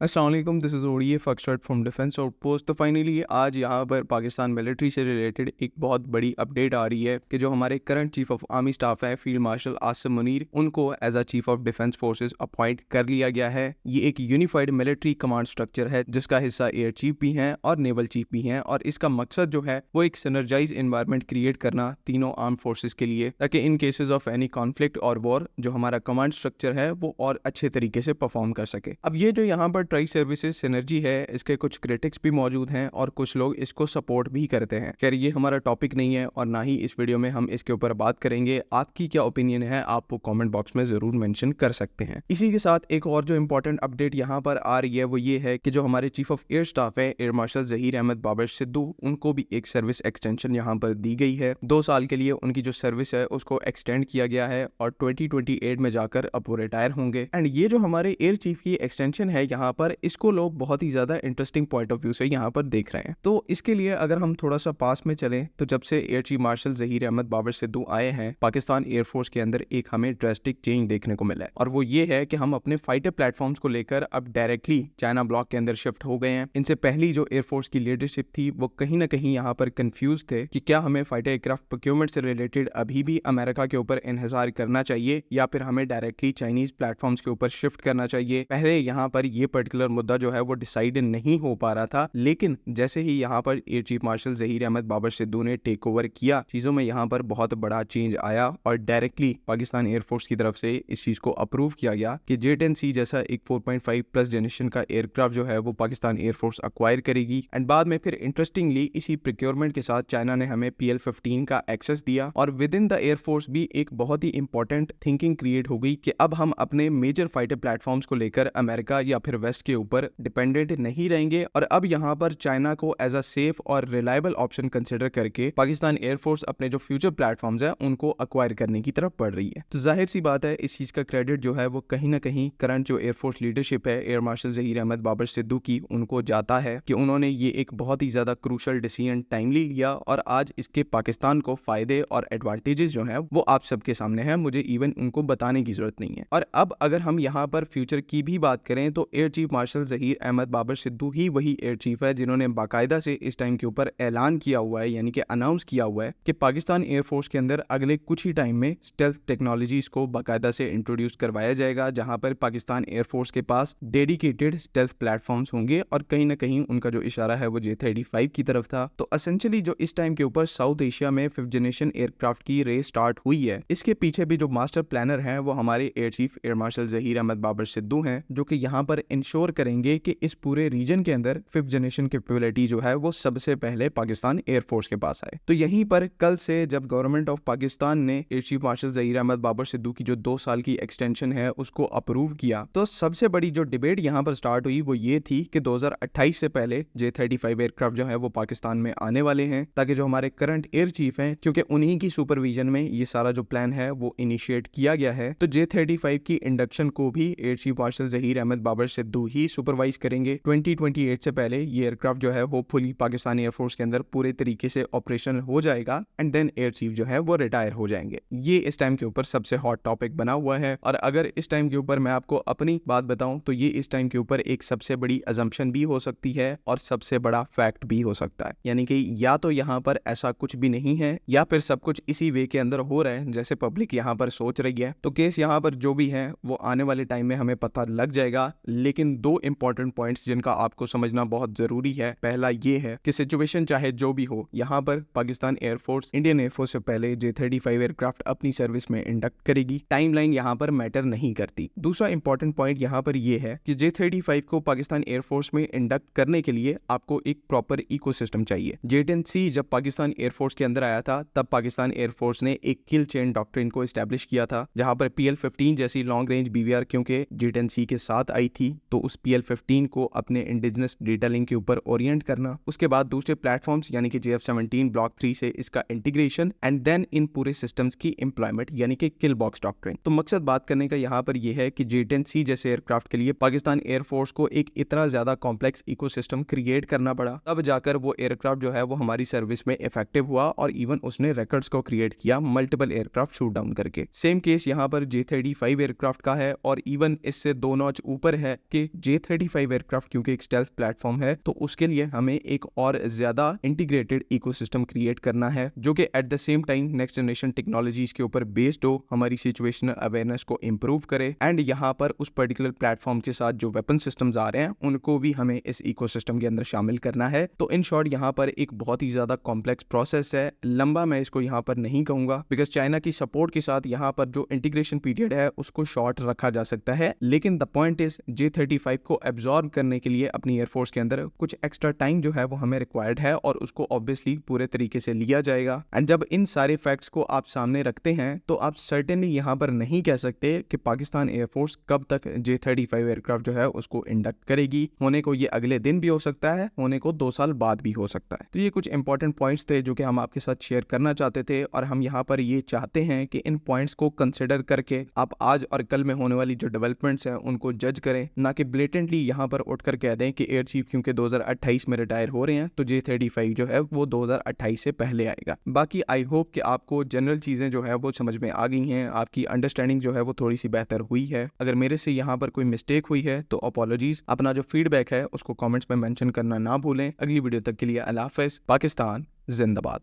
अस्सलाम वालेकुम, this is ODA foxtrot from defence outpost. तो फाइनली आज यहाँ पर पाकिस्तान मिलिट्री से रिलेटेड एक बहुत बड़ी अपडेट आ रही है कि जो हमारे current chief of army staff है फील्ड मार्शल आसिम मुनीर, उनको as a chief of defence forces appoint कर लिया गया है। ये एक यूनिफाइड मिलिट्री कमांड स्ट्रक्चर है जिसका हिस्सा एयर चीफ भी हैं और नेवल चीफ भी हैं, और इसका मकसद जो है वो एक सिनर्जाइज इन्वायरमेंट क्रिएट करना तीनों आर्म फोर्सेस के लिए, ताकि इन केसेस ऑफ एनी कॉन्फ्लिक्ट और वॉर जो हमारा कमांड स्ट्रक्चर है वो और अच्छे तरीके से परफॉर्म कर सके। अब ये जो यहाँ पर ट्राई सर्विसेज सिनर्जी है, इसके कुछ क्रिटिक्स भी मौजूद हैं और कुछ लोग इसको सपोर्ट भी करते हैं। खैर ये हमारा टॉपिक नहीं है और ना ही इस वीडियो में हम इसके ऊपर बात करेंगे। आपकी क्या ओपिनियन है आप वो कमेंट बॉक्स में जरूर मेंशन कर सकते हैं। इसी के साथ एक और जो इंपॉर्टेंट अपडेट यहाँ पर आ रही है वो ये है कि जो हमारे चीफ ऑफ एयर स्टाफ है एयर मार्शल जहीर अहमद बाबर सिद्धू, उनको भी एक सर्विस एक्सटेंशन यहाँ पर दी गई है। 2 साल के लिए उनकी जो सर्विस है उसको एक्सटेंड किया गया है और 2028 में जाकर अब वो रिटायर होंगे। एंड ये जो हमारे एयर चीफ की एक्सटेंशन है यहाँ पर, इसको लोग बहुत ही ज्यादा इंटरेस्टिंग पॉइंट ऑफ व्यू से यहाँ पर देख रहे हैं। तो इसके लिए अगर हम थोड़ा सा पास में चलें तो जब से air chief marshal Zaheer Ahmed Babar Sidhu आए हैं, पाकिस्तान एयरफोर्स के अंदर एक हमें ड्रास्टिक चेंज देखने को मिला है, और वो ये है कि हम अपने फाइटर प्लेटफॉर्म्स को लेकर अब डायरेक्टली चाइना ब्लॉक के अंदर शिफ्ट हो गए हैं। इनसे पहली जो एयरफोर्स की लीडरशिप थी वो कहीं ना कहीं यहाँ पर कंफ्यूज थे कि क्या हमें फाइटर एयरक्राफ्ट प्रोक्योरमेंट से रिलेटेड अभी भी अमेरिका के ऊपर इन्हिसार करना चाहिए या फिर हमें डायरेक्टली चाइनीज प्लेटफॉर्म्स के ऊपर शिफ्ट करना चाहिए। पहले यहाँ पर ये पर्टिकुलर मुद्दा जो है वो डिसाइड नहीं हो पा रहा था, लेकिन जैसे ही यहाँ पर air chief marshal Zaheer Ahmed Babar Sidhu ने टेक ओवर किया, चीजों में यहाँ पर बहुत बड़ा चेंज आया और डायरेक्टली पाकिस्तान एयरफोर्स की तरफ से इस चीज को अप्रूव किया गया कि J-10C जैसा एक 4.5 प्लस जनरेशन का एयरक्राफ्ट जो है वो पाकिस्तान एयरफोर्स अक्वायर करेगी। एंड बाद में फिर इंटरेस्टिंगली इसी प्रोक्योरमेंट के साथ चाइना ने हमें PL-15 का एक्सेस दिया, और विद इन द एयरफोर्स भी एक बहुत ही इंपॉर्टेंट थिंकिंग क्रिएट हो गई कि अब हम अपने मेजर फाइटर प्लेटफॉर्म्स को लेकर अमेरिका या फिर वेस्ट के ऊपर डिपेंडेंट नहीं रहेंगे, और अब यहाँ पर चाइना को एज अ सेफ और रिलायबल ऑप्शन कंसिडर करके पाकिस्तान एयरफोर्स अपने जो फ्यूचर प्लेटफॉर्म्स है उनको अक्वायर करने की तरफ बढ़ रही है। तो जाहिर सी बात है इस चीज का क्रेडिट जो है वो कहीं ना कहीं करंट जो एयरफोर्स लीडरशिप है एयर मार्शल जहीर अहमद बाबर सिद्धू की, उनको जाता है कि उन्होंने ये एक बहुत ही ज्यादा क्रूशल डिसीजन टाइमली लिया, और आज इसके पाकिस्तान को फायदे और एडवांटेजेस जो है वो आप सबके सामने है, मुझे इवन उनको बताने की जरूरत नहीं है। और अब अगर हम यहाँ पर फ्यूचर की भी बात करें तो air chief marshal Zaheer Ahmed Babar Sidhu ही वही एयर चीफ है जिन्होंने बाकायदा से इस टाइम के ऊपर ऐलान किया हुआ है, यानी कि अनाउंस किया हुआ है कि पाकिस्तान एयरफोर्स के अंदर अगले कुछ ही टाइम में स्टेल्थ टेक्नोलॉजीज को बाकायदा से इंट्रोड्यूस करवाया जाएगा, जहां पर पाकिस्तान एयरफोर्स के पास डेडिकेटेड स्टेल्थ प्लेटफॉर्म्स होंगे, और कहीं ना कहीं उनका जो इशारा है वो J-35 की तरफ था। तो एसेंशियली जो इस टाइम के ऊपर साउथ एशिया में 5th जनरेशन एयरक्राफ्ट की रेस स्टार्ट हुई है, इसके पीछे भी जो मास्टर प्लानर है वो हमारे air chief air marshal Zaheer Ahmed Babar Sidhu हैं, जो कि यहाँ पर इंश्योर करेंगे कि इस पूरे रीजन के अंदर 5th जनरेशन कैपेबिलिटी जो है वो सबसे पहले पाकिस्तान एयरफोर्स के पास आए। तो यहीं पर कल से जब गवर्नमेंट ऑफ पाकिस्तान ने air chief marshal Zaheer Ahmed Babar Sidhu की जो 2 साल की एक्सटेंशन है उसको अप्रूव किया, तो सबसे बड़ी जो डिबेट यहाँ पर स्टार्ट हुई वो ये थी कि 2028 से पहले J-35 एयरक्राफ्ट जो है वो पाकिस्तान में आने वाले हैं, ताकि जो हमारे करंट एयर चीफ हैं, क्योंकि उन्हीं की सुपरविजन में ये सारा जो प्लान है वो इनिशिएट किया गया है, तो J-35 की इंडक्शन को भी air chief marshal Zaheer Ahmed Babar Sidhu ही सुपरवाइज करेंगे। 2028 से पहले ये एयरक्राफ्ट जो है होपफुली पाकिस्तान एयरफोर्स के अंदर पूरे तरीके से ऑपरेशनल हो जाएगा, एंड देन एयर चीफ जो है वो रिटायर हो जाएंगे। ये इस टाइम के ऊपर सबसे हॉट टॉपिक बना हुआ है, और अगर इस टाइम के ऊपर मैं आपको अपनी बात बताऊं तो ये इस टाइम के ऊपर एक सबसे बड़ी अजम्पशन भी हो सकती है और सबसे बड़ा फैक्ट भी हो सकता है, यानी कि या तो यहाँ पर ऐसा कुछ भी नहीं है या फिर सब कुछ इसी वे के अंदर हो रहा है जैसे पब्लिक यहाँ पर सोच रही है। तो केस यहाँ पर जो भी है वो आने वाले टाइम में हमें पता लग जाएगा, लेकिन 2 इंपॉर्टेंट पॉइंट्स जिनका आपको समझना बहुत जरूरी है। पहला ये है कि सिचुएशन चाहे जो भी हो, यहाँ पर पाकिस्तान एयरफोर्स इंडियन एयरफोर्स से पहले J-35 एयरक्राफ्ट अपनी सर्विस में इंडक्ट करेगी, टाइमलाइन यहाँ पर मैटर नहीं करती। दूसरा इंपॉर्टेंट पॉइंट यहाँ पर यह है कि J-35 को पाकिस्तान एयरफोर्स में इंडक्ट करने के लिए आपको एक प्रॉपर इकोसिस्टम चाहिए। J-10C जब पाकिस्तान एयरफोर्स के अंदर आया था तब पाकिस्तान एयरफोर्स ने एक किल चेन डॉक्ट्रिन को एस्टैब्लिश किया था, जहां पर PL-15 जैसी लॉन्ग रेंज BVR क्योंकि J-10C के साथ आई थी, तो उस PL-15 को अपने इंडिजिनस डेटा लिंक के ऊपर ओरिएंट करना, उसके बाद दूसरे प्लेटफॉर्म्स यानी कि JF-17 ब्लॉक 3 से इसका इंटीग्रेशन, एंड देन इन पूरे सिस्टम्स की इंप्लॉयमेंट यानी कि किल बॉक्स डॉक्ट्रिन। तो मकसद बात करने का यहाँ पर यह है कि J-10C जैसे एयरक्राफ्ट के लिए पाकिस्तान एयरफोर्स को एक इतना ज्यादा कॉम्प्लेक्स इकोसिस्टम क्रिएट करना पड़ा, तब जाकर वो एयरक्राफ्ट जो है वो हमारी सर्विस में इफेक्टिव हुआ, और इवन उसने रिकॉर्ड्स को क्रिएट किया मल्टीपल एयरक्राफ्ट शूट डाउन करके। सेम केस यहाँ पर J-35 एयरक्राफ्ट का है, और इवन इससे 2 नॉच ऊपर है कि J-35 एयरक्राफ्ट क्योंकि एक स्टेल्थ प्लेटफॉर्म है, तो उसके लिए हमें एक और ज्यादा इंटीग्रेटेड इकोसिस्टम क्रिएट करना है जो कि at the same time next generation technologies के ऊपर बेस्ड हो, हमारी सिचुएशनल अवेयरनेस को इंप्रूव करे एंड यहाँ पर उस पर्टिकुलर प्लेटफॉर्म के साथ जो वेपन सिस्टम्स आ रहे हैं उनको भी हमें इस इकोसिस्टम के अंदर शामिल करना है। तो इन शॉर्ट यहाँ पर एक बहुत ही ज्यादा कॉम्प्लेक्स प्रोसेस है, लंबा मैं इसको यहाँ पर नहीं कहूंगा बिकॉज चाइना की सपोर्ट के साथ यहाँ पर जो इंटीग्रेशन पीरियड है उसको शॉर्ट रखा जा सकता है, लेकिन द पॉइंट इज J-35 को एब्जॉर्ब करने के लिए अपनी एयरफोर्स के अंदर कुछ एक्स्ट्रा टाइम जो है वो हमें रिक्वायर्ड है और उसको ऑब्वियसली पूरे तरीके से लिया जाएगा। एंड जब इन सारे फैक्ट्स को आप सामने रखते हैं तो आप सर्टेनली यहाँ पर नहीं कह सकते कि पाकिस्तान एयरफोर्स कब तक J-35 एयरक्राफ्ट जो है उसको इंडक्ट करेगी। होने को ये अगले दिन भी हो सकता है, होने को 2 साल बाद भी हो सकता है। तो ये कुछ इंपॉर्टेंट पॉइंट्स थे जो कि हम आपके साथ शेयर करना चाहते थे और हम यहाँ पर ये चाहते हैं कि इन पॉइंट्स को कंसिडर करके आप आज और कल में होने वाली जो डेवलपमेंट्स हैं उनको जज करें, ना कि ब्लेटेंटली यहाँ पर उठकर कह दें कि एयर चीफ क्योंकि 2028 में रिटायर हो रहे हैं तो J-35 जो है वो 2028 से पहले आएगा। बाकी आई होप कि आपको जनरल चीजें जो है वो समझ में आ गई हैं, आपकी अंडरस्टैंडिंग जो है वो थोड़ी सी बेहतर हुई है। अगर मेरे से यहाँ पर कोई मिस्टेक हुई है तो अपॉलॉजीज। अपना जो फीडबैक है उसको कमेंट्स में मेंशन करना ना भूलें। अगली वीडियो तक के लिए अल्लाह हाफ़िज़। पाकिस्तान जिंदाबाद।